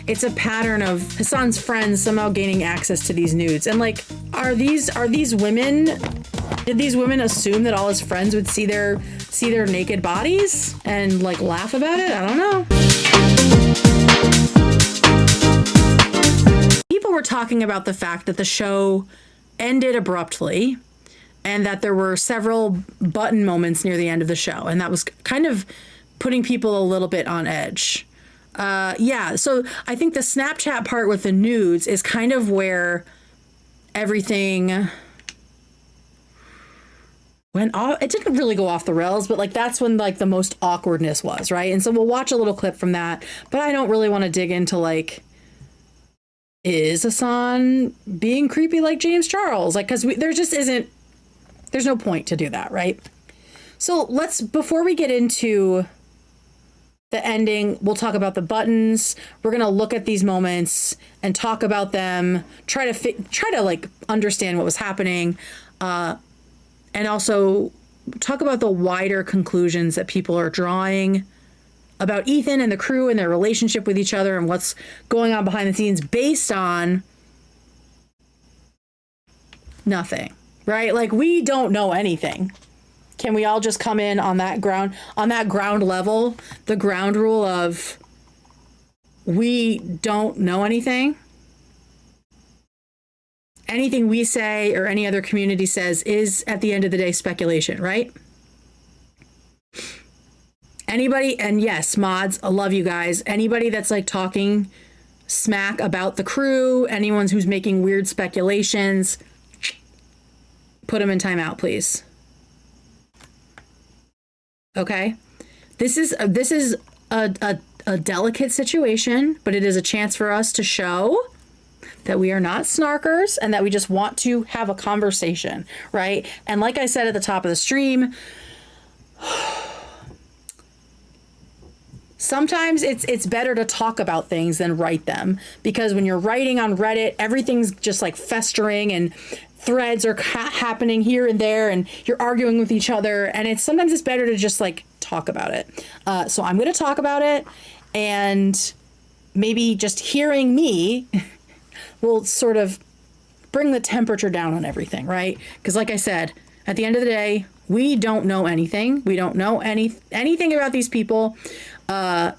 it's a pattern of Hasan's friends somehow gaining access to these nudes. And like, are these women, did these women assume that all his friends would see their naked bodies and like laugh about it? I don't know. People were talking about the fact that the show ended abruptly and that there were several button moments near the end of the show. And that was kind of putting people a little bit on edge. Yeah, so I think the Snapchat part with the nudes is kind of where everything went off. It didn't really go off the rails, but like that's when like the most awkwardness was, right? And so we'll watch a little clip from that, but I don't really want to dig into like, is Hasan being creepy like James Charles? Like, because there just isn't, there's no point to do that, right? So before we get into the ending, we'll talk about the buttons. We're going to look at these moments and talk about them, try to like understand what was happening, and also talk about the wider conclusions that people are drawing about Ethan and the crew and their relationship with each other and what's going on behind the scenes based on nothing, right? Like, we don't know anything. Can we all just come in on that ground level, the ground rule of we don't know anything? Anything we say or any other community says is, at the end of the day, speculation, right? Anybody, and yes, mods, I love you guys. Anybody that's like talking smack about the crew, anyone who's making weird speculations, put them in timeout, please. Okay, this is a delicate situation, but it is a chance for us to show that we are not snarkers and that we just want to have a conversation, right? And like I said at the top of the stream, sometimes it's better to talk about things than write them, because when you're writing on Reddit, everything's just like festering and threads are happening here and there and you're arguing with each other, and sometimes it's better to just like talk about it. So I'm going to talk about it, and maybe just hearing me will sort of bring the temperature down on everything, right? Because like I said, at the end of the day, we don't know anything. We don't know anything about these people. The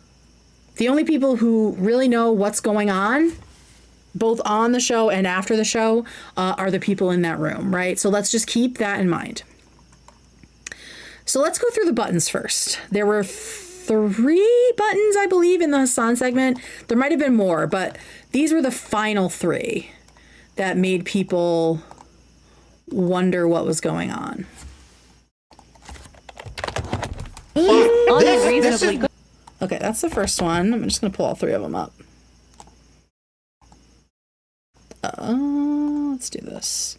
only people who really know what's going on, both on the show and after the show, are the people in that room, right? So let's just keep that in mind. So let's go through the buttons first. There were 3 buttons, I believe, in the Hasan segment. There might have been more, but these were the final 3 that made people wonder what was going on. Unreasonably good. Okay, that's the first one. I'm just going to pull all 3 of them up. Let's do this.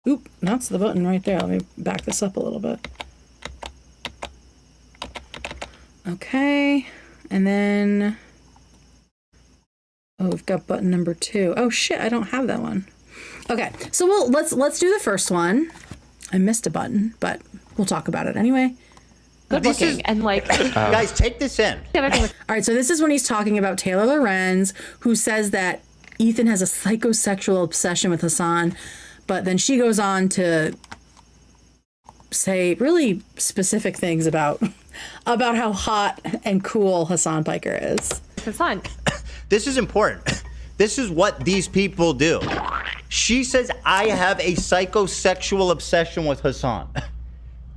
Oop, that's the button right there. Let me back this up a little bit. Okay, and then, oh, we've got button number 2. Oh shit, I don't have that one. Okay, so let's do the first one. I missed a button, but we'll talk about it anyway. Good looking and like guys, take this in. All right, so this is when he's talking about Taylor Lorenz, who says that Ethan has a psychosexual obsession with Hasan, but then she goes on to say really specific things about how hot and cool Hasan Piker is. Hasan. This is important. This is what these people do. She says, I have a psychosexual obsession with Hasan.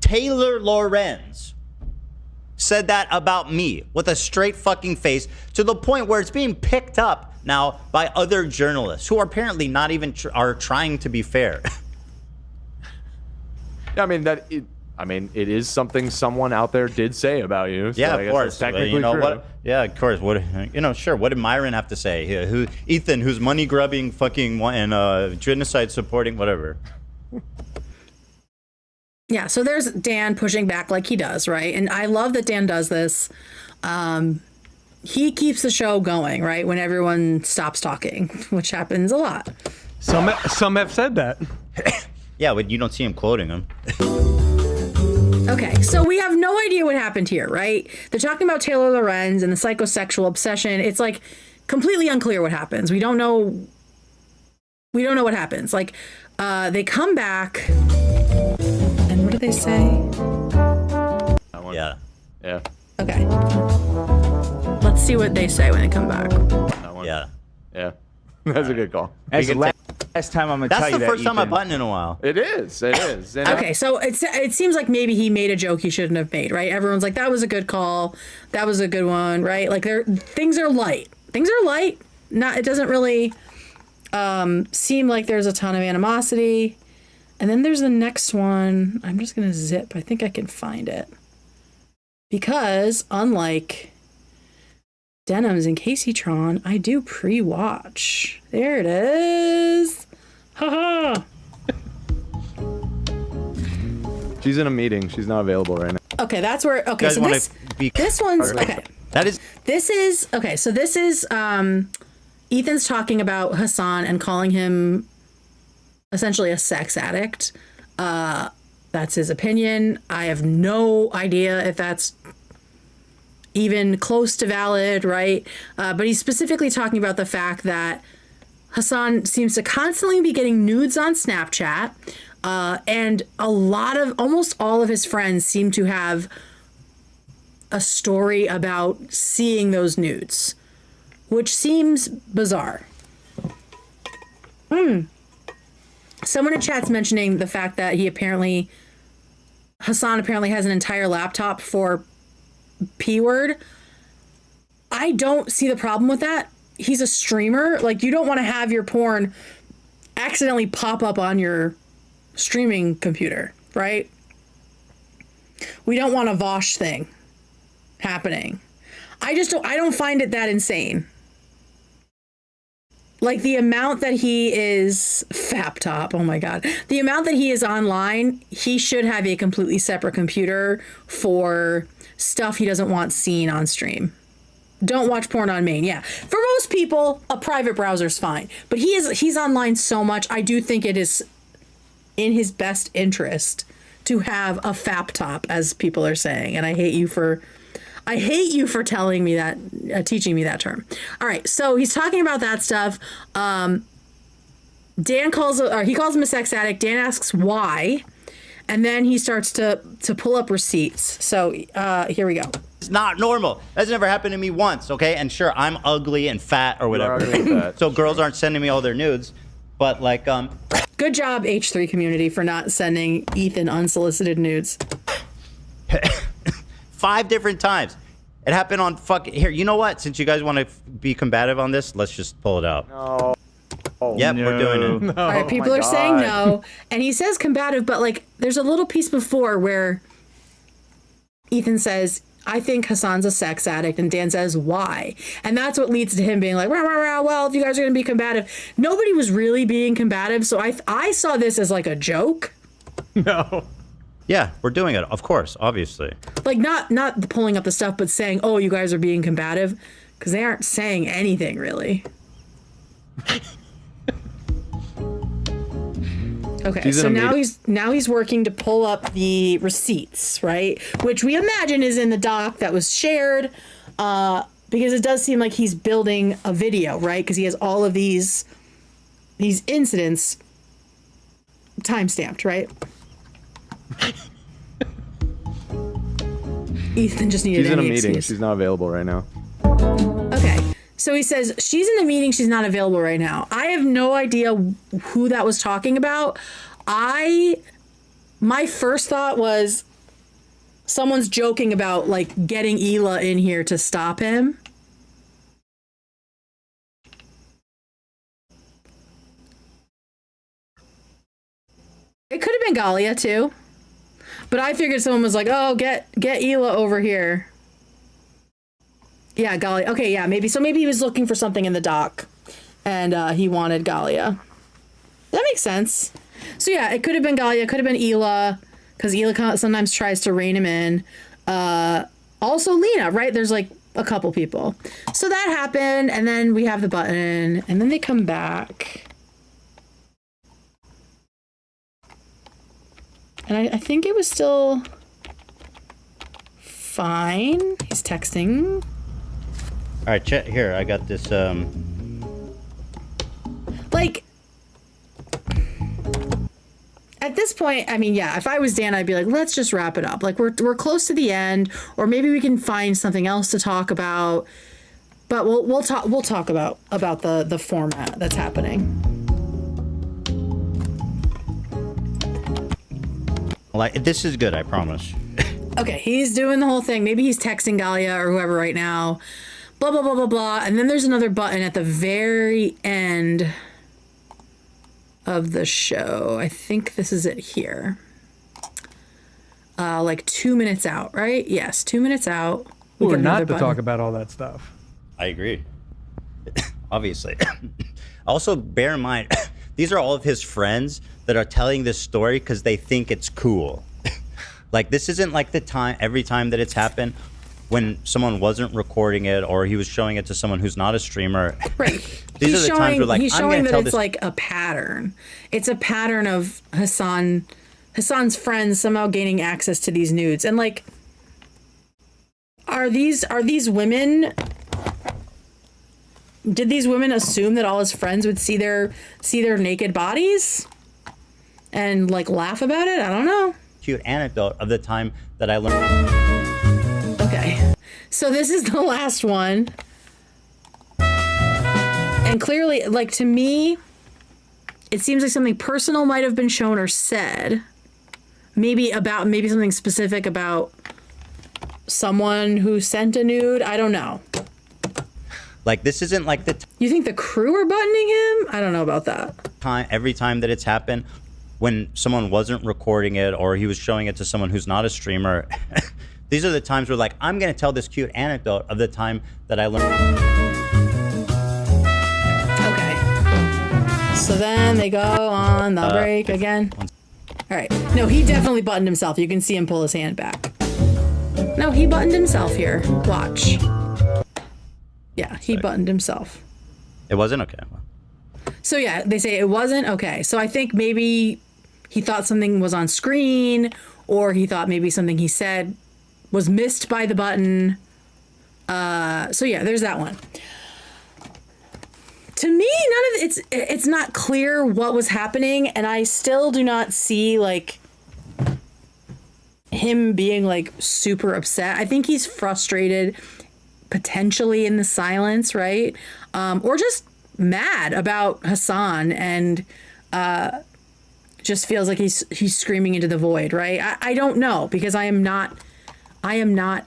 Taylor Lorenz said that about me with a straight fucking face, to the point where it's being picked up now by other journalists who are apparently not even are trying to be fair. Yeah, I mean, it is something someone out there did say about you. So Yeah, I of guess course. it's technically You know true. what? Yeah, of course. What, sure. What did Myron have to say? Ethan, who's money grubbing, fucking, and genocide supporting, whatever. Yeah, so there's Dan pushing back like he does, right? And I love that Dan does this. He keeps the show going, right? When everyone stops talking, which happens a lot. Some have said that. Yeah, but you don't see him quoting him. Okay, so we have no idea what happened here, right? They're talking about Taylor Lorenz and the psychosexual obsession. It's like completely unclear what happens. We don't know what happens. Like, they come back, and what do they say? That one. Yeah. Yeah. Okay. Let's see what they say when they come back. That one. Yeah. Yeah. That's a good call. As the last time I'm gonna tell That's you the that, first time I've Ethan. button in a while. It is. It is. And Okay, so it seems like maybe he made a joke he shouldn't have made, right? Everyone's like, that was a good call. That was a good one, right? Like, things are light. Things are light. It doesn't really seem like there's a ton of animosity. And then there's the next one. I'm just going to zip. I think I can find it. Because unlike Denims and Caseytron, I do pre-watch. There it is. Haha. She's in a meeting. She's not available right now. Okay, that's where. Okay, guys so wanna this be- this one's okay. That is This is okay. So this is Ethan's talking about Hasan and calling him essentially a sex addict. That's his opinion. I have no idea if that's even close to valid, right? But he's specifically talking about the fact that Hasan seems to constantly be getting nudes on Snapchat. And almost all of his friends seem to have a story about seeing those nudes, which seems bizarre. Someone in chat's mentioning the fact that Hasan apparently has an entire laptop for P-word. I don't see the problem with that. He's a streamer. Like, you don't want to have your porn accidentally pop up on your streaming computer, right? We don't want a Vosh thing happening. I don't find it that insane. Like, the amount that he is Faptop, oh my god. The amount that he is online, he should have a completely separate computer for stuff he doesn't want seen on stream. Don't watch porn on main. Yeah. For most people, a private browser's fine. But he's online so much, I do think it is in his best interest to have a Faptop, as people are saying. And I hate you for telling me that, teaching me that term. All right, so he's talking about that stuff. Dan calls him a sex addict. Dan asks why, and then he starts to pull up receipts. So here we go. It's not normal. That's never happened to me once, okay? And sure, I'm ugly and fat or whatever. ugly and fat. So girls aren't sending me all their nudes. But like, Good job, H3 community, for not sending Ethan unsolicited nudes. 5 different times. It happened on here. You know what? Since you guys want to be combative on this, let's just pull it out. No. Yep, we're doing it. All right, people are saying no, and he says combative, but like, there's a little piece before where Ethan says, I think Hasan's a sex addict, and Dan says, why? And that's what leads to him being like, rah, rah, rah, well, if you guys are going to be combative. Nobody was really being combative, so I saw this as like a joke. No. Yeah, we're doing it. Of course, obviously. Like, not pulling up the stuff, but saying, oh, you guys are being combative, because they aren't saying anything, really. Okay, so now he's working to pull up the receipts, right? Which we imagine is in the doc that was shared, because it does seem like he's building a video, right? Because he has all of these incidents timestamped, right? Ethan just needed She's in a any meeting. excuse. She's not available right now. Okay. So he says, she's in the meeting, she's not available right now. I have no idea who that was talking about. My first thought was someone's joking about, like, getting Hila in here to stop him. It could have been Galia, too. But I figured someone was like, oh, get Hila over here. Yeah, Galia. Okay, yeah, maybe. So maybe he was looking for something in the dock, and he wanted Galia. That makes sense. So yeah, it could have been Galia, could have been Hila, because Hila sometimes tries to rein him in. Also Lena, right? There's like a couple people. So that happened, and then we have the button, and then they come back. And I think it was still... fine. He's texting. All right, chat here. I got this. Like, at this point, I mean, yeah, if I was Dan, I'd be like, let's just wrap it up. Like, we're close to the end, or maybe we can find something else to talk about. But we'll talk about the format that's happening. Like, this is good, I promise. Okay, he's doing the whole thing. Maybe he's texting Galia or whoever right now. Blah, blah, blah, blah, blah. And then there's another button at the very end of the show. I think this is it here. Like 2 minutes out, right? Yes, 2 minutes out. We're not to talk about all that stuff. I agree. Obviously. Also, bear in mind, these are all of his friends that are telling this story because they think it's cool. Like, this isn't like the time, every time that it's happened when someone wasn't recording it or he was showing it to someone who's not a streamer. Right. These are the times where, like, he's I'm showing going to that tell it's this. like a pattern. It's a pattern of Hasan's friends somehow gaining access to these nudes. And like, are these women? Did these women assume that all his friends would see their naked bodies and like laugh about it? I don't know. Cute anecdote of the time that I learned. Okay, so this is the last one, and clearly, like, to me, it seems like something personal might have been shown or said, maybe something specific about someone who sent a nude. I don't know. Like, this isn't like the You think the crew are buttoning him? I don't know about that. time, every time that it's happened when someone wasn't recording it or he was showing it to someone who's not a streamer. These are the times where, like, I'm going to tell this cute anecdote of the time that I learned. Okay. So then they go on the break again. All right. No, he definitely buttoned himself. You can see him pull his hand back. No, he buttoned himself here. Watch. Yeah, he buttoned himself. It wasn't okay. So yeah, they say it wasn't okay. So I think maybe he thought something was on screen, or he thought maybe something he said was missed by the button. So yeah, there's that one. To me, it's not clear what was happening, and I still do not see like him being like super upset. I think he's frustrated, potentially in the silence, right? Or just mad about Hasan and just feels like he's screaming into the void, right? I don't know, because I am not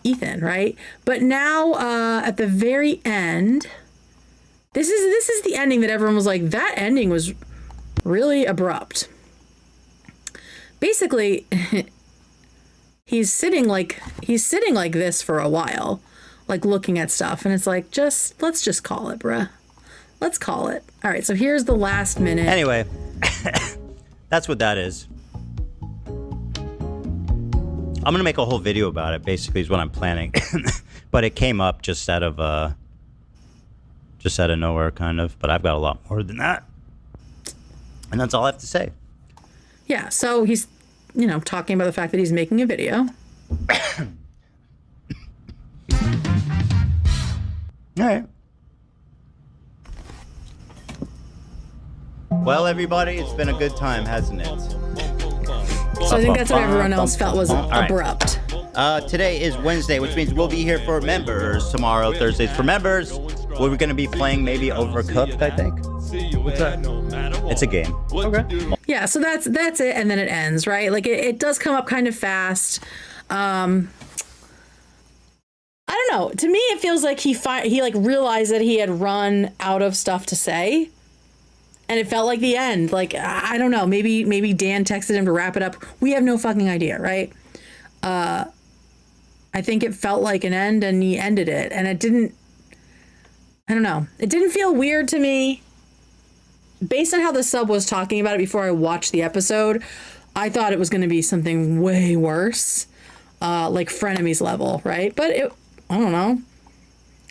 Ethan, right? But now at the very end, this is the ending that everyone was like, that ending was really abrupt. Basically, he's sitting like this for a while, like looking at stuff, and it's like, let's just call it, bruh. Let's call it. All right, so here's the last minute. Anyway, that's what that is. I'm gonna make a whole video about it, basically, is what I'm planning. But it came up just out of nowhere, kind of. But I've got a lot more than that. And that's all I have to say. Yeah, so he's, talking about the fact that he's making a video. All right. Well, everybody, it's been a good time, hasn't it? So I think that's what everyone else felt was abrupt. Today is Wednesday, which means we'll be here for members. Tomorrow, Thursday's for members. We're going to be playing maybe Overcooked, I think. What's that? It's a game. Okay. Yeah, so that's it, and then it ends, right? Like it does come up kind of fast. I don't know. To me, it feels like he like realized that he had run out of stuff to say, and it felt like the end. Like, I don't know. Maybe Dan texted him to wrap it up. We have no fucking idea, right? I think it felt like an end, and he ended it, and it didn't. I don't know. It didn't feel weird to me. Based on how the sub was talking about it before I watched the episode, I thought it was going to be something way worse, like frenemies level, right? But I don't know.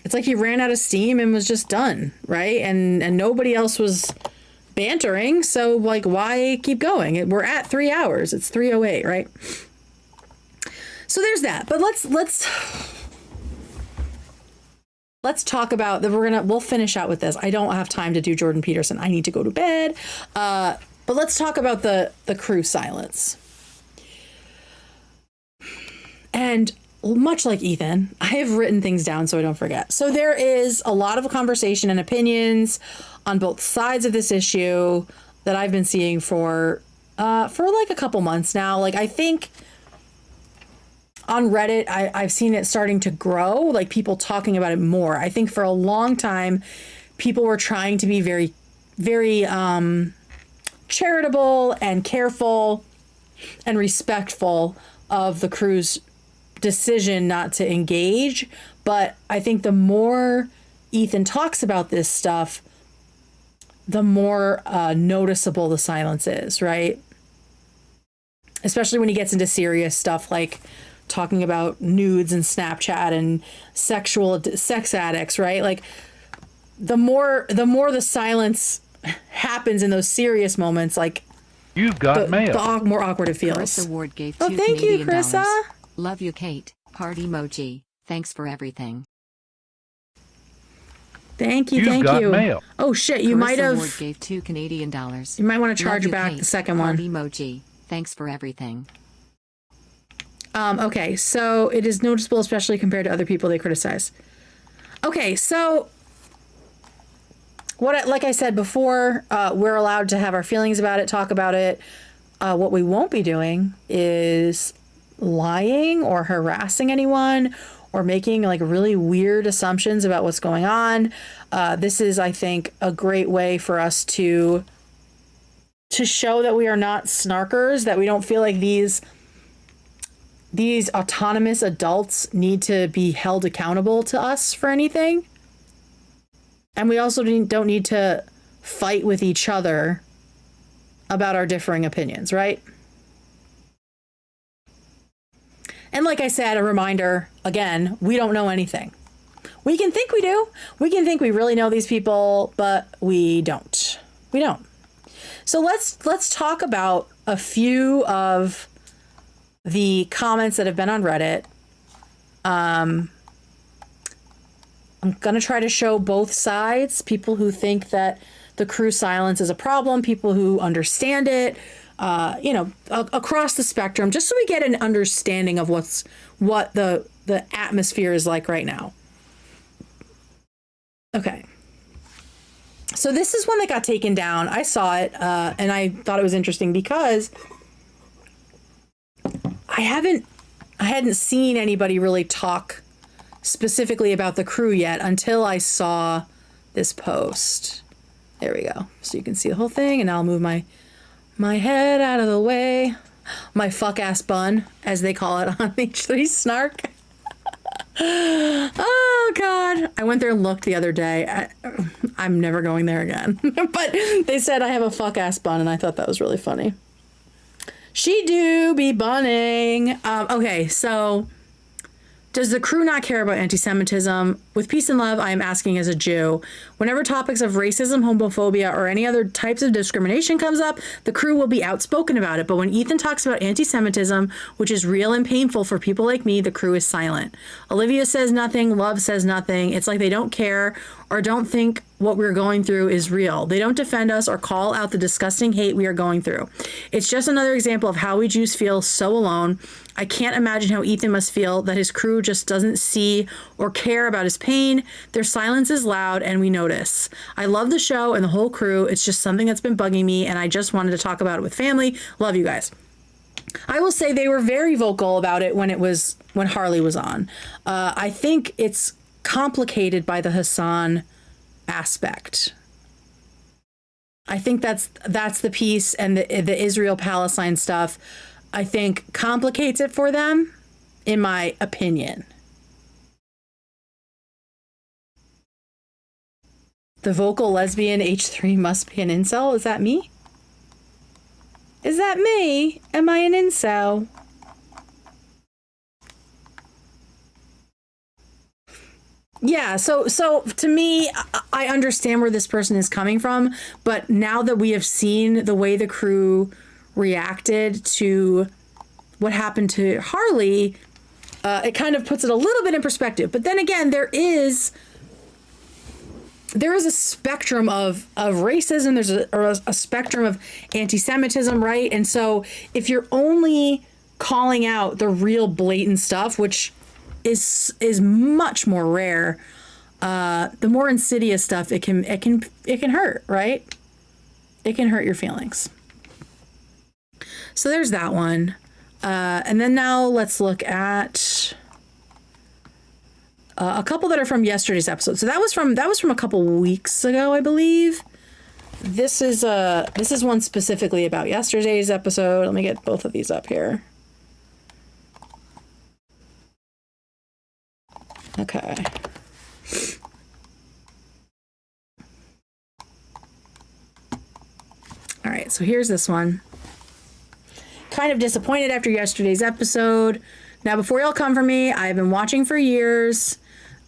It's like he ran out of steam and was just done, right? And nobody else was bantering, so like, why keep going? We're at 3 hours. It's 3:08, right? So there's that. But let's talk about that. We'll finish out with this. I don't have time to do Jordan Peterson. I need to go to bed. But let's talk about the crew silence. And much like Ethan, I have written things down so I don't forget. So there is a lot of conversation and opinions on both sides of this issue that I've been seeing for like a couple months now. Like, I think on Reddit, I've seen it starting to grow, like people talking about it more. I think for a long time, people were trying to be very, very charitable and careful and respectful of the crew's decision not to engage. But I think the more Ethan talks about this stuff, the more noticeable the silence is, right? Especially when he gets into serious stuff like talking about nudes and Snapchat and sex addicts, right? Like the more the silence happens in those serious moments, like you've got mail. The more awkward it feels. Carissa Ward gave Oh, $2 thank you, Canadian Carissa. dollars. Love you, Kate. Heart emoji. Thanks for everything. Thank you, You've thank got you. mail. Oh shit, you Carissa might Ward have. gave $2 Canadian dollars. You might want to Love charge you, back Kate. the second Heart one. emoji. Thanks for everything. Okay, so it is noticeable, especially compared to other people they criticize. Okay, so like I said before, we're allowed to have our feelings about it, talk about it. What we won't be doing is lying or harassing anyone or making like really weird assumptions about what's going on. This is, I think, a great way for us to show that we are not snarkers, that we don't feel like these autonomous adults need to be held accountable to us for anything. And we also don't need to fight with each other about our differing opinions, right? And like I said, a reminder, again, we don't know anything. We can think we do. We can think we really know these people, but we don't. We don't. So let's talk about a few of the comments that have been on Reddit. I'm going to try to show both sides, people who think that the crew silence is a problem, people who understand it, across the spectrum, just so we get an understanding of what the atmosphere is like right now. Okay. So this is one that got taken down. I saw it, and I thought it was interesting because I hadn't seen anybody really talk specifically about the crew yet until I saw this post. There we go. So you can see the whole thing, and I'll move my head out of the way. My fuck ass bun, as they call it on H3 Snark. Oh God. I went there and looked the other day. I'm never going there again. But they said I have a fuck ass bun, and I thought that was really funny. She do be bunning. Okay, so does the crew not care about anti-Semitism? With peace and love, I am asking as a Jew. Whenever topics of racism, homophobia, or any other types of discrimination comes up, the crew will be outspoken about it. But when Ethan talks about anti-Semitism, which is real and painful for people like me, the crew is silent. Olivia says nothing. Love says nothing. It's like they don't care or don't think what we're going through is real. They don't defend us or call out the disgusting hate we are going through. It's just another example of how we Jews feel so alone. I can't imagine how Ethan must feel that his crew just doesn't see or care about his pain. Their silence is loud and we notice. I love the show and the whole crew. It's just something that's been bugging me and I just wanted to talk about it with family. Love you guys. I will say they were very vocal about it when Harley was on. I think it's complicated by the Hasan aspect. I think that's the piece, and the Israel-Palestine stuff, I think, complicates it for them, in my opinion. The vocal lesbian H3 must be an incel? Is that me? Is that me? Am I an incel? Yeah, so to me, I understand where this person is coming from, but now that we have seen the way the crew reacted to what happened to Harley, it kind of puts it a little bit in perspective. But then again, there is a spectrum of racism. There's a spectrum of anti-Semitism, right? And so if you're only calling out the real blatant stuff, which is much more rare, the more insidious stuff, it can hurt, right? It can hurt your feelings. So there's that one. And then now let's look at a couple that are from yesterday's episode. So that was from a couple weeks ago, I believe. This is one specifically about yesterday's episode. Let me get both of these up here. Okay. All right, so here's this one. Kind of disappointed after yesterday's episode. Now, before y'all come for me, I've been watching for years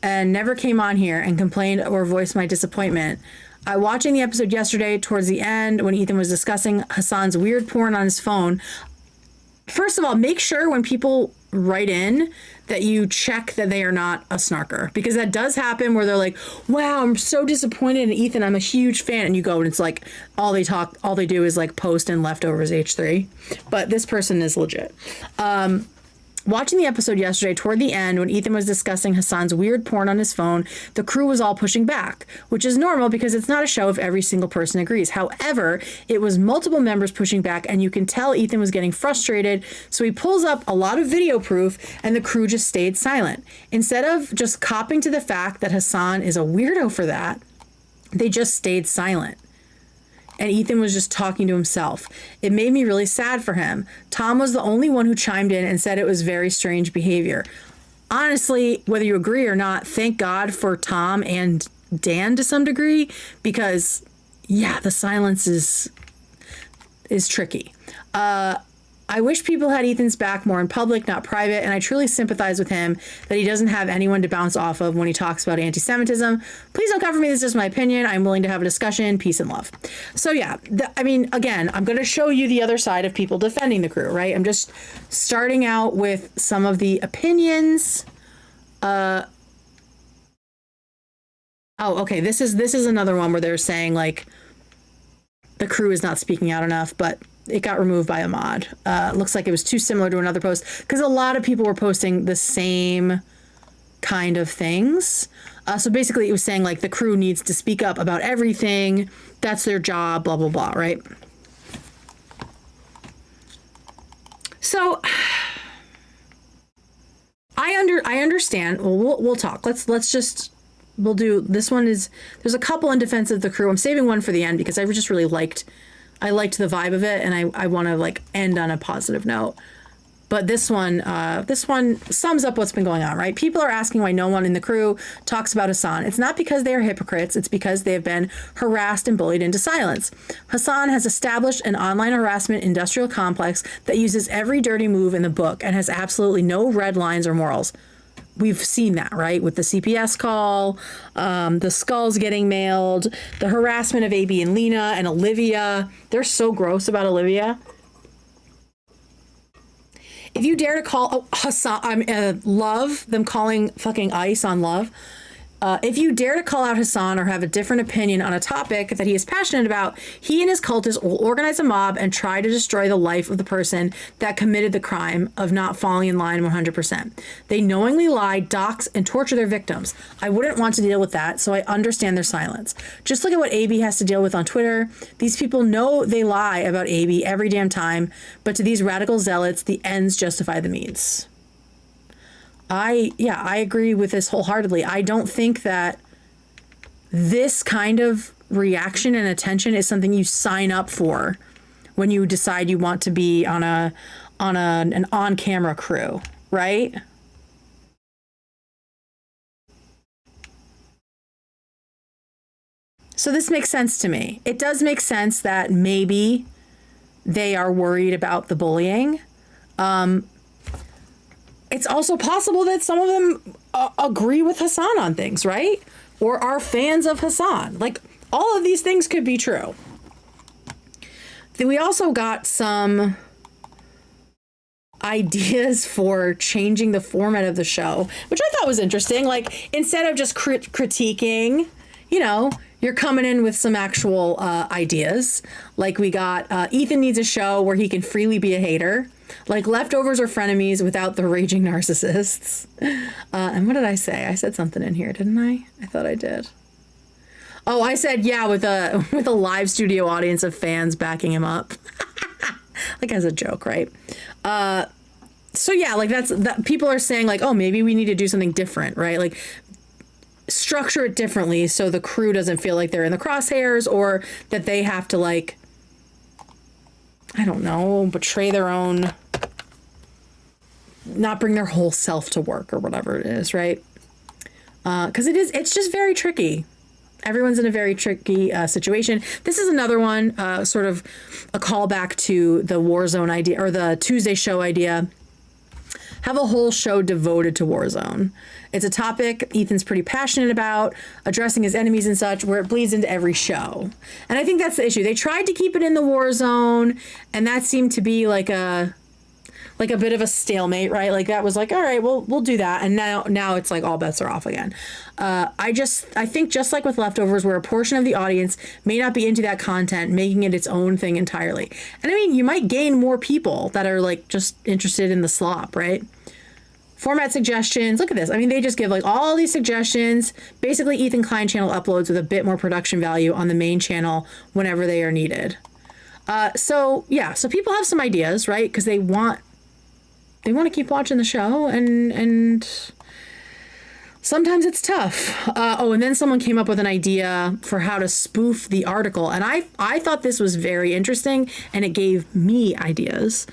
and never came on here and complained or voiced my disappointment. Watching the episode yesterday towards the end when Ethan was discussing Hasan's weird porn on his phone. First of all, make sure when people write in that you check that they are not a snarker, because that does happen where they're like, wow, I'm so disappointed in Ethan, I'm a huge fan, and you go and it's like all they do is like post in leftovers H3. But this person is legit. Watching the episode yesterday toward the end when Ethan was discussing Hasan's weird porn on his phone, the crew was all pushing back, which is normal because it's not a show if every single person agrees. However, it was multiple members pushing back, and you can tell Ethan was getting frustrated, so he pulls up a lot of video proof and the crew just stayed silent. Instead of just copping to the fact that Hasan is a weirdo for that, they just stayed silent. And Ethan was just talking to himself. It made me really sad for him. Tom was the only one who chimed in and said it was very strange behavior. Honestly, whether you agree or not, thank God for Tom and Dan to some degree, because yeah, the silence is tricky. I wish people had Ethan's back more in public, not private, and I truly sympathize with him that he doesn't have anyone to bounce off of when he talks about anti-Semitism. Please don't come for me. This is just my opinion. I'm willing to have a discussion. Peace and love. So yeah, again, I'm going to show you the other side of people defending the crew, right? I'm just starting out with some of the opinions. Oh, okay. This is another one where they're saying like the crew is not speaking out enough, but it got removed by a mod. Looks like it was too similar to another post because a lot of people were posting the same kind of things. So basically it was saying like the crew needs to speak up about everything. That's their job, blah, blah, blah, right? So I understand. Well, we'll talk. We'll do, this one is, there's a couple in defense of the crew. I'm saving one for the end because I just really liked the vibe of it, and I want to like end on a positive note. But this one sums up what's been going on, right? People are asking why no one in the crew talks about Hasan. It's not because they are hypocrites. It's because they have been harassed and bullied into silence. Hasan has established an online harassment industrial complex that uses every dirty move in the book and has absolutely no red lines or morals. We've seen that, right? With the CPS call, the skulls getting mailed, the harassment of AB and Lena and Olivia. They're so gross about Olivia. If you dare to call Hasan, Love, them calling fucking ICE on Love. If you dare to call out Hasan or have a different opinion on a topic that he is passionate about, he and his cultists will organize a mob and try to destroy the life of the person that committed the crime of not falling in line 100%. They knowingly lie, dox, and torture their victims. I wouldn't want to deal with that, so I understand their silence. Just look at what AB has to deal with on Twitter. These people know they lie about AB every damn time, but to these radical zealots, the ends justify the means. I agree with this wholeheartedly. I don't think that this kind of reaction and attention is something you sign up for when you decide you want to be on an on-camera crew, right? So this makes sense to me. It does make sense that maybe they are worried about the bullying. It's also possible that some of them agree with Hasan on things, right? Or are fans of Hasan. Like, all of these things could be true. Then we also got some ideas for changing the format of the show, which I thought was interesting. Like, instead of just critiquing, you know, you're coming in with some actual ideas. Like, we got Ethan needs a show where he can freely be a hater, like Leftovers or Frenemies without the raging narcissists. And what did I say? I said something in here, didn't I? I thought I did. Oh, I said, yeah, with a live studio audience of fans backing him up. Like, as a joke, right? So yeah, like that people are saying like, oh, maybe we need to do something different, right? Like, structure it differently so the crew doesn't feel like they're in the crosshairs, or that they have to, like, I don't know, betray their own, not bring their whole self to work or whatever it is, right? Because it's just very tricky. Everyone's in a very tricky situation. This is another one, sort of a callback to the Warzone idea, or the Tuesday show idea. Have a whole show devoted to Warzone. It's a topic Ethan's pretty passionate about, addressing his enemies and such, where it bleeds into every show. And I think that's the issue. They tried to keep it in the Warzone, and that seemed to be like a bit of a stalemate, right? Like, that was like, all right, we'll do that. And now it's like all bets are off again. I think just like with Leftovers, where a portion of the audience may not be into that content, making it its own thing entirely. And I mean, you might gain more people that are like just interested in the slop, right? Format suggestions. Look at this. I mean, they just give like all these suggestions. Basically, Ethan Klein channel uploads with a bit more production value on the main channel whenever they are needed. So people have some ideas, right? Because they want to keep watching the show, and sometimes it's tough. And then someone came up with an idea for how to spoof the article, and I thought this was very interesting, and it gave me ideas.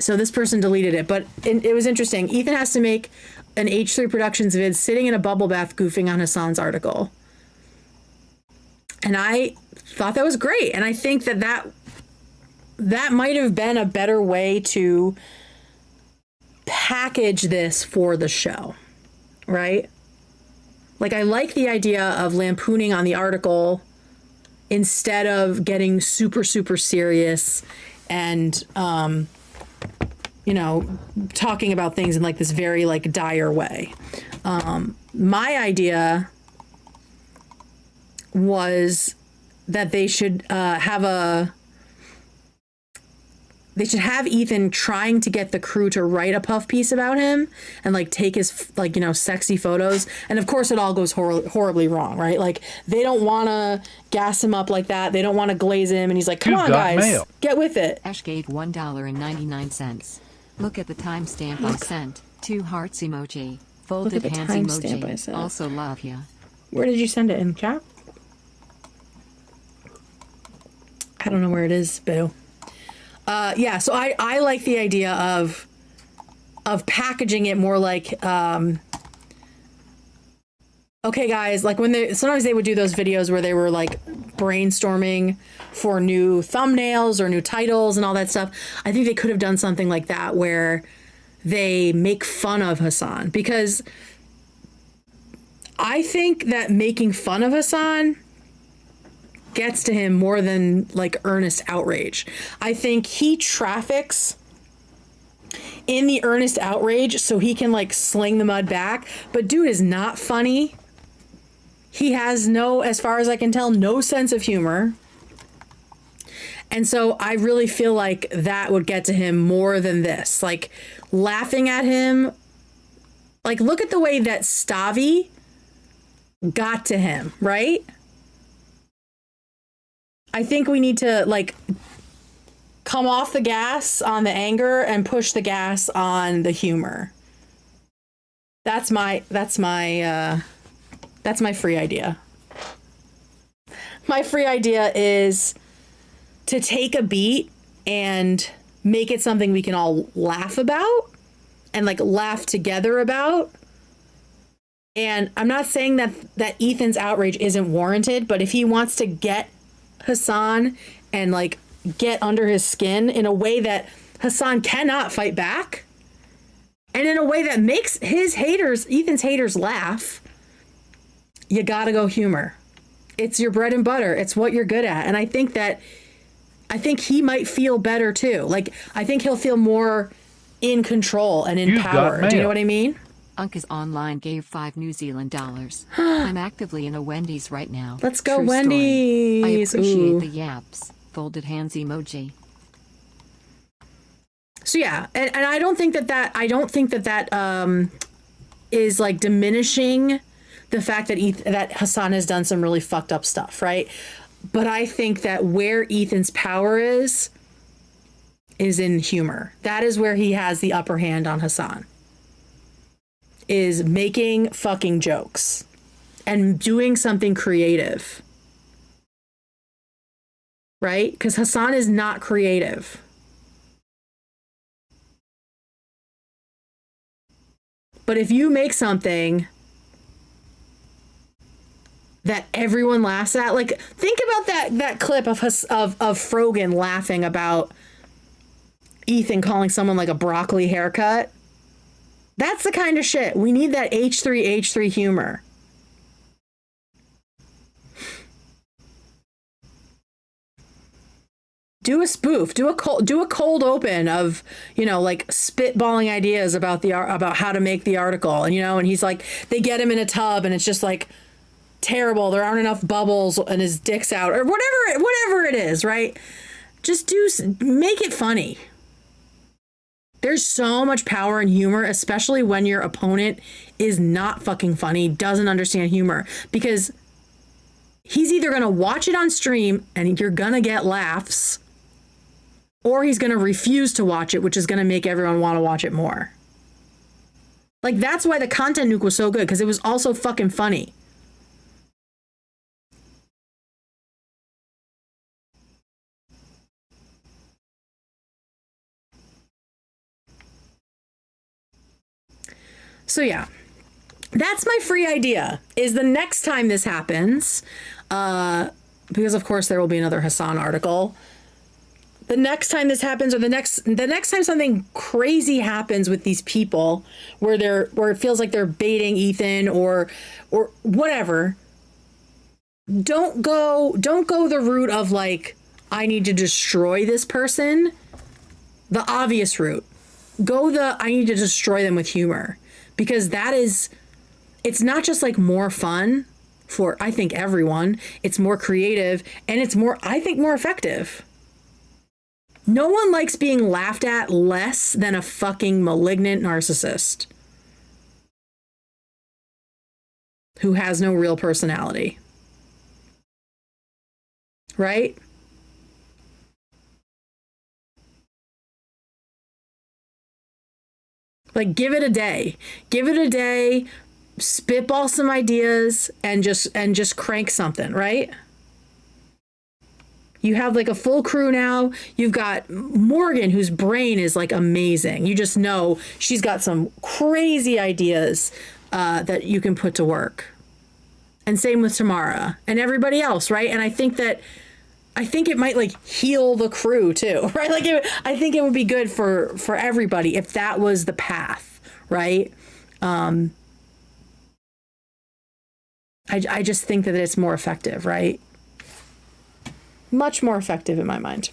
So this person deleted it, but it was interesting. Ethan has to make an H3 Productions vid sitting in a bubble bath goofing on Hasan's article. And I thought that was great, and I think that might have been a better way to package this for the show, right? Like, I like the idea of lampooning on the article instead of getting super, super serious and, talking about things in like this very like dire way. My idea was that they should have Ethan trying to get the crew to write a puff piece about him and like take his sexy photos. And of course it all goes horribly wrong, right? Like, they don't want to gas him up like that. They don't want to glaze him. And he's like, come on, guys, get with it. Ash gave $1.99. Look at the timestamp I sent. 2 hearts emoji. Folded hands emoji. Also love ya. Where did you send it? In chat? I don't know where it is, boo. So I like the idea of packaging it more like, okay, guys, like sometimes they would do those videos where they were like brainstorming for new thumbnails or new titles and all that stuff. I think they could have done something like that where they make fun of Hasan, because I think that making fun of Hasan gets to him more than like earnest outrage. I think he traffics in the earnest outrage so he can like sling the mud back, but dude is not funny. He has as far as I can tell, no sense of humor. And so I really feel like that would get to him more than this. Like, laughing at him, like, look at the way that Stavi got to him, right? I think we need to like come off the gas on the anger and push the gas on the humor. That's my free idea. My free idea is to take a beat and make it something we can all laugh about and like laugh together about. And I'm not saying that Ethan's outrage isn't warranted, but if he wants to get Hasan and like get under his skin in a way that Hasan cannot fight back, and in a way that makes Ethan's haters laugh, you gotta go humor. It's your bread and butter. It's what you're good at. And I think that I think he might feel better too. Like, I think he'll feel more in control and in You've got power. Do you mail. know what I mean? Uncas Online gave 5 New Zealand dollars. I'm actively in a Wendy's right now. Let's go, True story. Wendy's. I appreciate Ooh. the yaps. Folded hands emoji. So yeah, and I don't think that is like diminishing the fact that that Hasan has done some really fucked up stuff, right? But I think that where Ethan's power is in humor. That is where he has the upper hand on Hasan. Is making fucking jokes and doing something creative. Right? Because Hasan is not creative. But if you make something that everyone laughs at, like, think about that clip of Frogan laughing about Ethan calling someone like a broccoli haircut. That's the kind of shit. We need that H3 humor. Do a spoof. Do a cold open of, like spitballing ideas about about how to make the article, and he's like, they get him in a tub and it's just like terrible. There aren't enough bubbles and his dick's out or whatever it is, right? Just make it funny. There's so much power in humor, especially when your opponent is not fucking funny, doesn't understand humor, because he's either going to watch it on stream and you're going to get laughs, or he's going to refuse to watch it, which is going to make everyone want to watch it more. Like, that's why the content nuke was so good, because it was also fucking funny. So yeah, that's my free idea, is the next time this happens, because of course there will be another Hasan article. The next time this happens, or the next time something crazy happens with these people where it feels like they're baiting Ethan or whatever, don't go the route of like, I need to destroy this person. The obvious route. Go I need to destroy them with humor. Because it's not just like more fun for, I think, everyone. It's more creative and it's more effective. No one likes being laughed at less than a fucking malignant narcissist who has no real personality. Right? Like, give it a day, spitball some ideas and just crank something, right? You have like a full crew now. You've got Morgan, whose brain is like amazing. You just know she's got some crazy ideas that you can put to work. And same with Tamara and everybody else, right? And I think it might like heal the crew too, right? Like, I think it would be good for everybody if that was the path, right? I just think that it's more effective, right? Much more effective in my mind.